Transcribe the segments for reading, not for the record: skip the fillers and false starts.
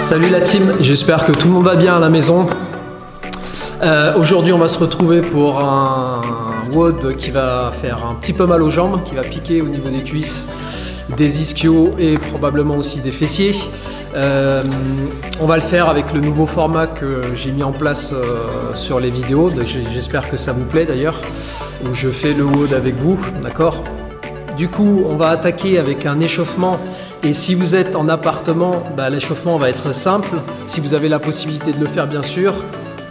Salut la team, j'espère que tout le monde va bien à la maison. Aujourd'hui on va se retrouver pour un WOD qui va faire un petit peu mal aux jambes, qui va piquer au niveau des cuisses, des ischios et probablement aussi des fessiers. On va le faire avec le nouveau format que j'ai mis en place sur les vidéos. J'espère que ça vous plaît d'ailleurs, où je fais le WOD avec vous, d'accord ? Du coup, on va attaquer avec un échauffement et si vous êtes en appartement, l'échauffement va être simple. Si vous avez la possibilité de le faire, bien sûr,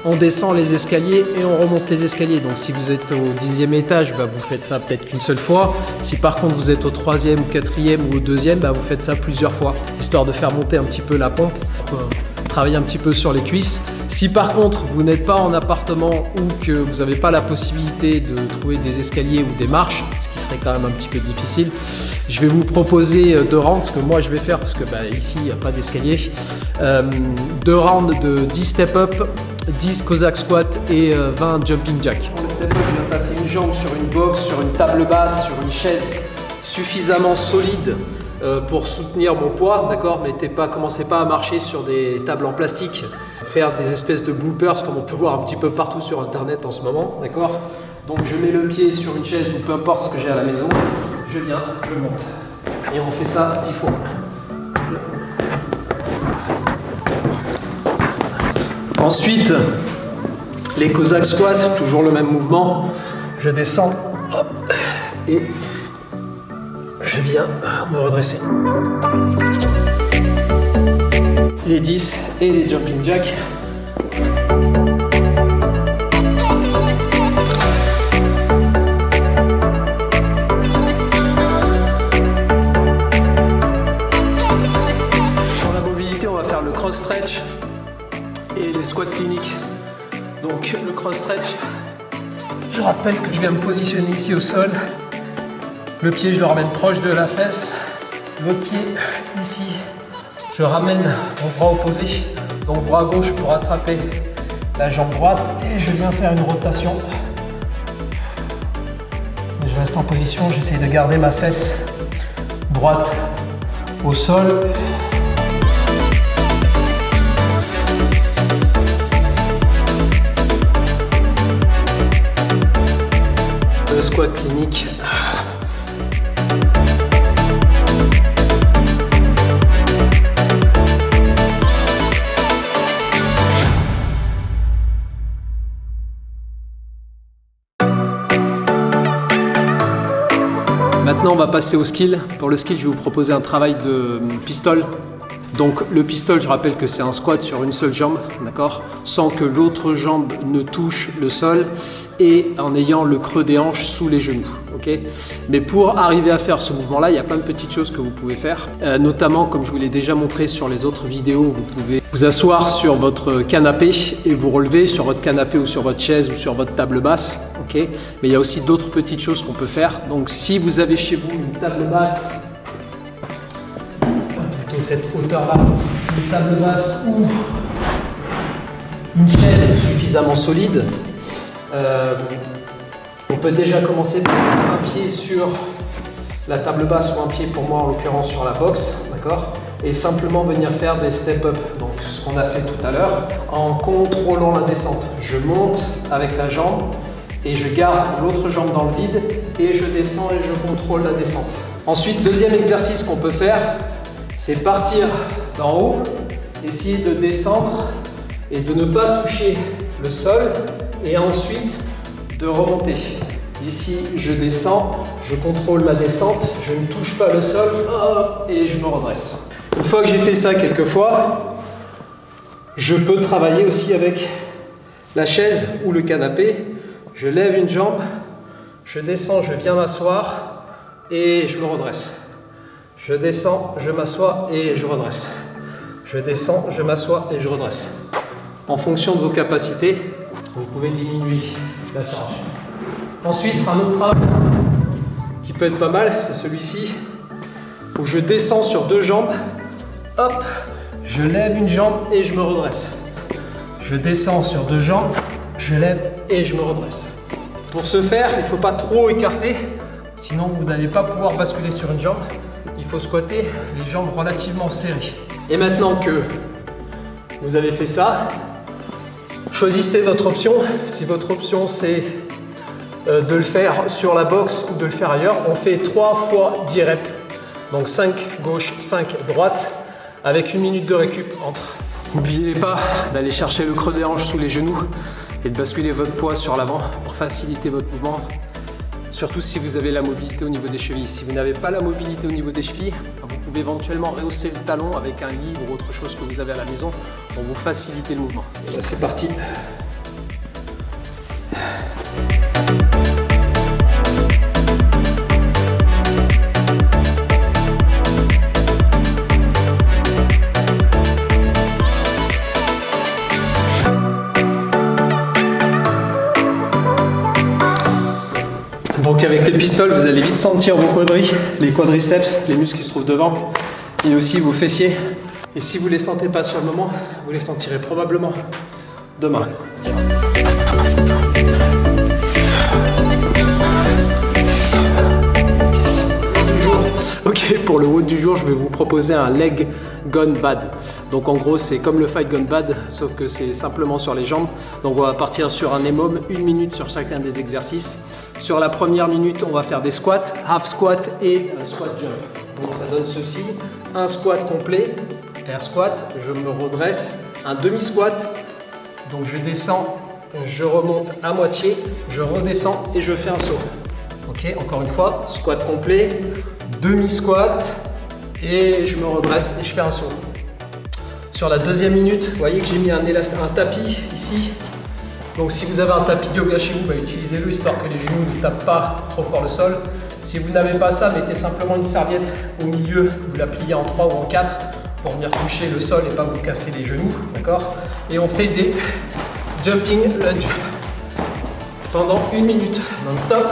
on descend les escaliers et on remonte les escaliers. Donc si vous êtes au 10e étage, vous faites ça peut-être qu'une seule fois. Si par contre vous êtes au 3e ou 4e ou au 2e, vous faites ça plusieurs fois, histoire de faire monter un petit peu la pompe, travailler un petit peu sur les cuisses. Si par contre vous n'êtes pas en appartement ou que vous n'avez pas la possibilité de trouver des escaliers ou des marches, ce qui serait quand même un petit peu difficile, je vais vous proposer 2 rounds, ce que moi je vais faire parce que ici il n'y a pas d'escalier. 2 rounds de 10 step up, 10 Cossack squat et 20 jumping jack. Pour le step up, je viens passer une jambe sur une box, sur une table basse, sur une chaise suffisamment solide pour soutenir mon poids, d'accord, mais commencez pas à marcher sur des tables en plastique, faire des espèces de bloopers comme on peut voir un petit peu partout sur internet en ce moment, d'accord. Donc je mets le pied sur une chaise ou peu importe ce que j'ai à la maison, je viens, je monte et on fait ça 10 fois. Ensuite, les Cossack squats, toujours le même mouvement, je descends, hop, et je viens me redresser. Les 10 et les jumping jacks. Pour la mobilité, on va faire le cross stretch et les squats cliniques. Donc le cross stretch, je rappelle que je viens me positionner ici au sol. Le pied, je le ramène proche de la fesse. L'autre pied, ici, je ramène mon bras opposé. Donc bras gauche pour attraper la jambe droite. Et je viens faire une rotation. Je reste en position, j'essaie de garder ma fesse droite au sol. Le squat clinique. Maintenant, on va passer au skill. Pour le skill, je vais vous proposer un travail de pistol. Donc le pistol, je rappelle que c'est un squat sur une seule jambe, d'accord, sans que l'autre jambe ne touche le sol et en ayant le creux des hanches sous les genoux, ok. Mais pour arriver à faire ce mouvement-là, il y a plein de petites choses que vous pouvez faire, notamment comme je vous l'ai déjà montré sur les autres vidéos, vous pouvez vous asseoir sur votre canapé et vous relever sur votre canapé ou sur votre chaise ou sur votre table basse, ok. Mais il y a aussi d'autres petites choses qu'on peut faire. Donc si vous avez chez vous une table basse, cette hauteur-là, une table basse ou une chaise suffisamment solide, on peut déjà commencer par mettre un pied sur la table basse ou un pied pour moi en l'occurrence sur la box, d'accord, et simplement venir faire des step up, donc ce qu'on a fait tout à l'heure, en contrôlant la descente. Je monte avec la jambe et je garde l'autre jambe dans le vide et je descends et je contrôle la descente. Ensuite, deuxième exercice qu'on peut faire, c'est partir d'en haut, essayer de descendre et de ne pas toucher le sol et ensuite de remonter. D'ici, je descends, je contrôle ma descente, je ne touche pas le sol, hop, et je me redresse. Une fois que j'ai fait ça quelques fois, je peux travailler aussi avec la chaise ou le canapé. Je lève une jambe, je descends, je viens m'asseoir et je me redresse. Je descends, je m'assois et je redresse. Je descends, je m'assois et je redresse. En fonction de vos capacités, vous pouvez diminuer la charge. Ensuite, un autre travail qui peut être pas mal, c'est celui-ci, où je descends sur 2 jambes, hop, je lève une jambe et je me redresse. Je descends sur 2 jambes, je lève et je me redresse. Pour ce faire, il ne faut pas trop écarter, sinon vous n'allez pas pouvoir basculer sur une jambe. Il faut squatter les jambes relativement serrées. Et maintenant que vous avez fait ça. Choisissez votre option. Si votre option c'est de le faire sur la boxe ou de le faire ailleurs, on fait 3 fois 10 reps. Donc 5 gauche, 5 droite, avec 1 minute de récup entre. N'oubliez pas d'aller chercher le creux des hanches sous les genoux et de basculer votre poids sur l'avant pour faciliter votre mouvement. Surtout si vous avez la mobilité au niveau des chevilles. Si vous n'avez pas la mobilité au niveau des chevilles, vous pouvez éventuellement rehausser le talon avec un livre ou autre chose que vous avez à la maison pour vous faciliter le mouvement. Et là, c'est parti. Donc avec les pistoles, vous allez vite sentir vos quadris, les quadriceps, les muscles qui se trouvent devant, et aussi vos fessiers. Et si vous ne les sentez pas sur le moment, vous les sentirez probablement demain. Ok, pour le WOD du jour, je vais vous proposer un leg gun bad. Donc en gros, c'est comme le fight gun bad, sauf que c'est simplement sur les jambes. Donc on va partir sur un EMOM, 1 minute sur chacun des exercices. Sur la première minute, on va faire des squats, half squat et squat jump. Donc ça donne ceci, un squat complet, air squat, je me redresse, un demi squat, donc je descends, je remonte à moitié, je redescends et je fais un saut. Ok, encore une fois, squat complet, demi-squat et je me redresse et je fais un saut. Sur la deuxième minute, vous voyez que j'ai mis un tapis ici. Donc si vous avez un tapis de yoga chez vous, utilisez-le histoire que les genoux ne tapent pas trop fort le sol. Si vous n'avez pas ça, mettez simplement une serviette au milieu, vous la pliez en 3 ou en 4 pour venir toucher le sol et pas vous casser les genoux, d'accord? Et on fait des jumping lunge pendant 1 minute non-stop.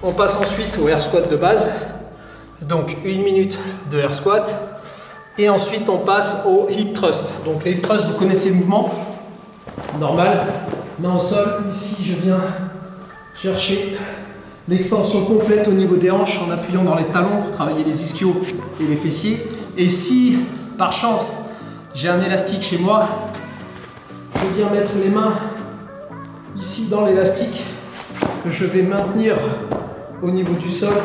On passe ensuite au air squat de base. Donc 1 minute de air squat et ensuite on passe au hip thrust. Donc les hip thrust, vous connaissez le mouvement normal, main au sol, ici je viens chercher l'extension complète au niveau des hanches en appuyant dans les talons pour travailler les ischios et les fessiers. Et si par chance j'ai un élastique chez moi, je viens mettre les mains ici dans l'élastique que je vais maintenir au niveau du sol.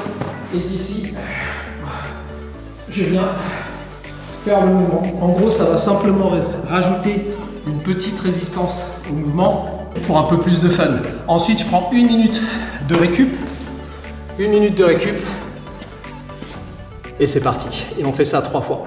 Et d'ici, je viens faire le mouvement. En gros, ça va simplement rajouter une petite résistance au mouvement pour un peu plus de fun. Ensuite, je prends 1 minute de récup. 1 minute de récup. Et c'est parti. Et on fait ça 3 fois.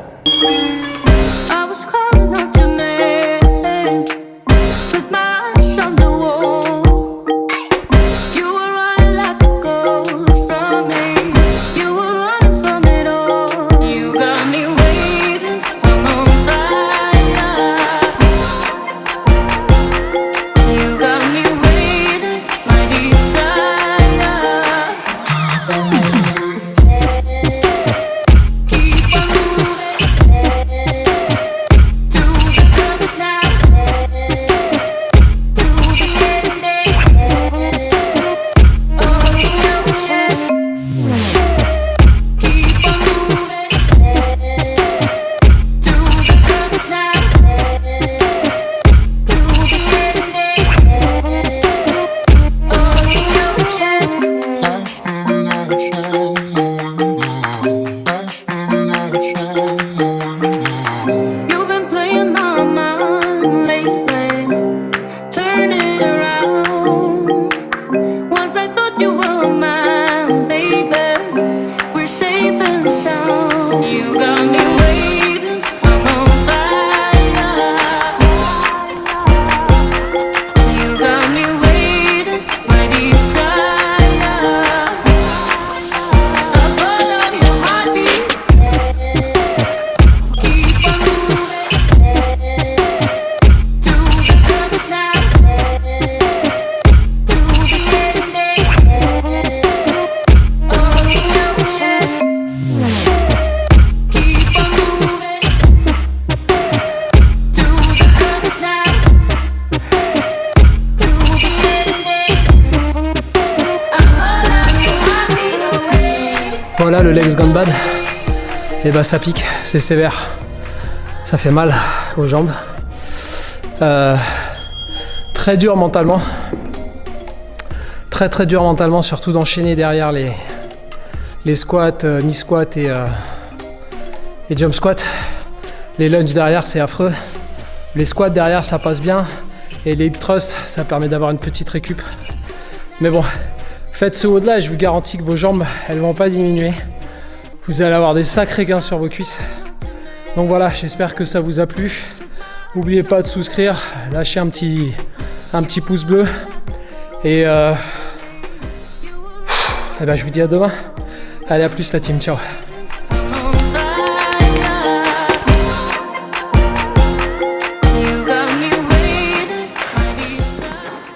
Voilà le legs gone bad. Et bah ça pique, c'est sévère. Ça fait mal aux jambes. Très dur mentalement. Très dur mentalement, surtout d'enchaîner derrière les squats, knee squat et jump squat. Les lunges derrière, c'est affreux. Les squats derrière, ça passe bien. Et les hip thrusts, ça permet d'avoir une petite récup. Mais bon, faites ce WOD là et je vous garantis que vos jambes, elles vont pas diminuer. Vous allez avoir des sacrés gains sur vos cuisses. Donc voilà, j'espère que ça vous a plu. N'oubliez pas de souscrire, lâchez un petit pouce bleu. Et ben, je vous dis à demain. Allez, à plus la team, ciao.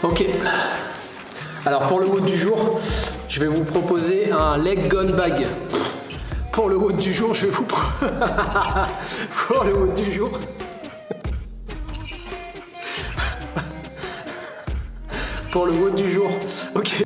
Ok. Alors pour le WOD du jour, je vais vous proposer un leg gun bag. Pour le WOD du jour, je vais vous pour le WOD du jour. Pour le WOD du jour. Ok.